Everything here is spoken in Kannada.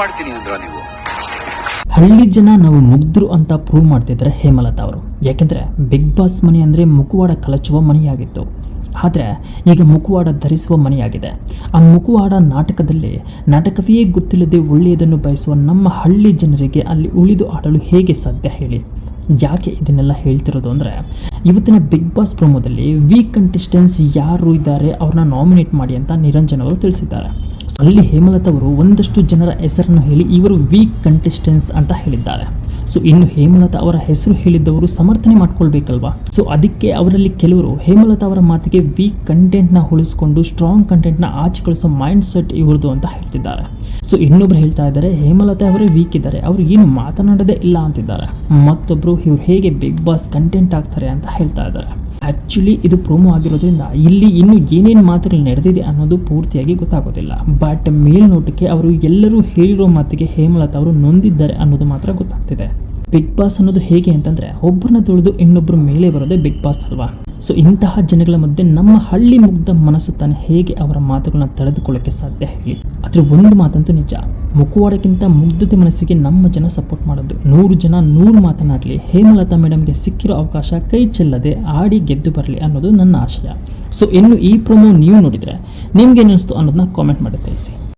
ಮಾಡ್ತೀನಿ ಅಂದ್ರ ನೀವು? ಹಳ್ಳಿ ಜನ ನಾವು ಮುಗ್ಧರು ಅಂತ ಪ್ರೂವ್ ಮಾಡ್ತಿದ್ದಾರೆ ಹೇಮಲತಾ ಅವರು. ಯಾಕೆಂದರೆ ಬಿಗ್ ಬಾಸ್ ಮನೆ ಅಂದರೆ ಮುಖವಾಡ ಕಳಚುವ ಮನೆಯಾಗಿತ್ತು. ಆದರೆ ಈಗ ಮುಖವಾಡ ಧರಿಸುವ ಮನೆಯಾಗಿದೆ. ಆ ಮುಖವಾಡ ನಾಟಕದಲ್ಲಿ ನಾಟಕವೇ ಗೊತ್ತಿಲ್ಲದೆ ಒಳ್ಳೆಯದನ್ನು ಬಯಸುವ ನಮ್ಮ ಹಳ್ಳಿ ಜನರಿಗೆ ಅಲ್ಲಿ ಉಳಿದು ಆಡಲು ಹೇಗೆ ಸಾಧ್ಯ ಹೇಳಿ? ಯಾಕೆ ಇದನ್ನೆಲ್ಲ ಹೇಳ್ತಿರೋದು ಅಂದರೆ, ಇವತ್ತಿನ ಬಿಗ್ ಬಾಸ್ ಪ್ರೋಮೋದಲ್ಲಿ ವೀಕ್ ಕಂಟೆಸ್ಟೆಂಟ್ಸ್ ಯಾರು ಇದ್ದಾರೆ ಅವ್ರನ್ನ ನಾಮಿನೇಟ್ ಮಾಡಿ ಅಂತ ನಿರಂಜನ್ ಅವರು ತಿಳಿಸಿದ್ದಾರೆ. ಅಲ್ಲಿ ಹೇಮಲತಾ ಅವರು ಒಂದಷ್ಟು ಜನರ ಹೆಸರನ್ನು ಹೇಳಿ ಇವರು ವೀಕ್ ಕಂಟೆಸ್ಟೆಂಟ್ಸ್ ಅಂತ ಹೇಳಿದ್ದಾರೆ. ಸೊ ಇನ್ನು ಹೇಮಲತಾ ಅವರ ಹೆಸರು ಹೇಳಿದ್ದವರು ಸಮರ್ಥನೆ ಮಾಡ್ಕೊಳ್ಬೇಕಲ್ವಾ? ಸೊ ಅದಕ್ಕೆ ಅವರಲ್ಲಿ ಕೆಲವರು ಹೇಮಲತಾ ಅವರ ಮಾತಿಗೆ ವೀಕ್ ಕಂಟೆಂಟ್ನ ಉಳಿಸ್ಕೊಂಡು ಸ್ಟ್ರಾಂಗ್ ಕಂಟೆಂಟ್ನ ಆಚೆ ಕಳಿಸೋ ಮೈಂಡ್ ಸೆಟ್ ಇವ್ರದ್ದು ಅಂತ ಹೇಳ್ತಿದ್ದಾರೆ. ಸೊ ಇನ್ನೊಬ್ರು ಹೇಳ್ತಾ ಇದ್ದಾರೆ ಹೇಮಲತಾ ಅವರೇ ವೀಕ್ ಇದ್ದಾರೆ, ಅವರು ಏನು ಮಾತನಾಡೋದೇ ಇಲ್ಲ ಅಂತಿದ್ದಾರೆ. ಮತ್ತೊಬ್ಬರು ಇವ್ರು ಹೇಗೆ ಬಿಗ್ ಬಾಸ್ ಕಂಟೆಂಟ್ ಆಗ್ತಾರೆ ಅಂತ ಹೇಳ್ತಾ ಇದ್ದಾರೆ. ಆ್ಯಕ್ಚುಲಿ ಇದು ಪ್ರೋಮೋ ಆಗಿರೋದ್ರಿಂದ ಇಲ್ಲಿ ಇನ್ನೂ ಏನೇನು ಮಾತುಗಳು ನಡೆದಿದೆ ಅನ್ನೋದು ಪೂರ್ತಿಯಾಗಿ ಗೊತ್ತಾಗೋದಿಲ್ಲ. ಬಟ್ ಮೇಲ್ನೋಟಕ್ಕೆ ಅವರು ಎಲ್ಲರೂ ಹೇಳಿರೋ ಮಾತಿಗೆ ಹೇಮಲತಾ ಅವರು ನೊಂದಿದ್ದಾರೆ ಅನ್ನೋದು ಮಾತ್ರ ಗೊತ್ತಾಗ್ತಿದೆ. ಬಿಗ್ ಬಾಸ್ ಅನ್ನೋದು ಹೇಗೆ ಅಂತಂದರೆ, ಒಬ್ಬರನ್ನ ತುಳಿದು ಇನ್ನೊಬ್ಬರ ಮೇಲೆ ಬರೋದೇ ಬಿಗ್ ಬಾಸ್ ಅಲ್ವಾ? ಸೊ ಇಂತಹ ಜನಗಳ ಮಧ್ಯೆ ನಮ್ಮ ಹಳ್ಳಿ ಮುಗ್ಧ ಮನಸ್ಸು ತಾನೆ ಹೇಗೆ ಅವರ ಮಾತುಗಳನ್ನ ತಡೆದುಕೊಳ್ಳೋಕ್ಕೆ ಸಾಧ್ಯ ಹೇಳಿ? ಆದರೆ ಒಂದು ಮಾತಂತೂ ನಿಜ, ಮುಖವಾಡಕ್ಕಿಂತ ಮುಗ್ಧತೆ ಮನಸ್ಸಿಗೆ ನಮ್ಮ ಜನ ಸಪೋರ್ಟ್ ಮಾಡೋದು. 100 ಜನ 100 ಮಾತನಾಡಲಿ, ಹೇಮಲತಾ ಮೇಡಮ್ಗೆ ಸಿಕ್ಕಿರೋ ಅವಕಾಶ ಕೈ ಚೆಲ್ಲದೆ ಆಡಿ ಗೆದ್ದು ಬರಲಿ ಅನ್ನೋದು ನನ್ನ ಆಶಯ. ಸೊ ಇನ್ನು ಈ ಪ್ರೊಮೋ ನೀವು ನೋಡಿದರೆ ನಿಮ್ಗೆ ಏನಿಸ್ತು ಅನ್ನೋದನ್ನ ಕಾಮೆಂಟ್ ಮಾಡಿ ತಿಳಿಸಿ.